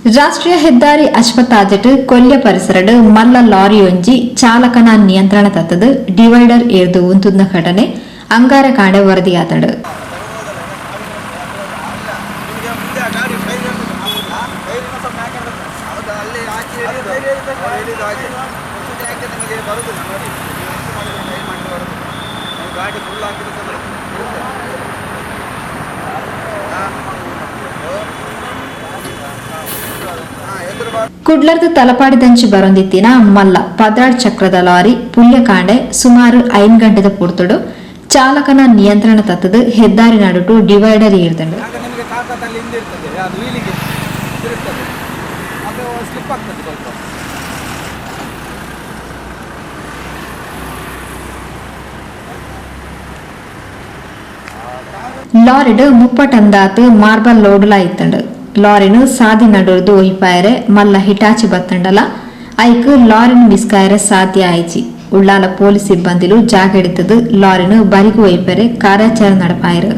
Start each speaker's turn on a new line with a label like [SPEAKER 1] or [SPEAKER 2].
[SPEAKER 1] ರಾಷ್ಟ್ರೀಯ ಹೆದ್ದಾರಿ ಅಶ್ವತ್ಥಾಜಟ್ ಕೊಲ್ಯ ಪರಿಸರಡ್ ಮಲ್ಲ ಲಾರಿ ಒಂಜಿ ಚಾಲಕನ ನಿಯಂತ್ರಣ ತತ್ತದ ಡಿವೈಡರ್ ಏರ್ದು ಉಂತುದ ಘಟನೆ ಅಂಗಾರ ಕಾಂಡೆ ವರದಿಯಾತಡ್. ಕುಡ್ಲರ್ದ ತಲಪಾಡಿದಂಚಿ ಬರೊಂದಿತ್ತಿನ ಮಲ್ಲ ಪದ್ರಾಡ್ ಚಕ್ರದ ಲಾರಿ ಪುಲ್ಯಕಾಂಡೆ ಸುಮಾರು 5 ಗಂಟೆದ ಪೂರ್ತುಡು ಚಾಲಕನ ನಿಯಂತ್ರಣ ತತ್ತದ ಹೆದ್ದಾರಿ ನಡುಟು ಡಿವೈಡರ್ ಏರ್ದಂಡು. ಲಾರಿಡ್ 30 ಟನ್ದಾತ್ ಮಾರ್ಬಲ್ ಲೋಡ್ಲ ಇತ್ತಂಡು. ಲಾರಿನು ಸಾದಿ ನಡುರ್ದು ಒಯ್ಪಾಯರೆ ಮಲ್ಲ ಹಿಟಾಚಿ ಬತ್ತಂಡಲ ಐಕ್ ಲಾರಿನ್ ಮಿಸ್ಕಾಯರೆ ಸಾಧ್ಯ ಆಯ್ಚಿ. ಉಳ್ಳಾಲ ಪೊಲೀಸ್ ಸಿಬ್ಬಂದಿಲು ಜಾಗ ಹಿಡಿತದು ಲಾರಿನು ಬರಿಗು ಒಯ್ಪರೆ ಕಾರ್ಯಾಚರಣೆ ನಡಪಾಯರು.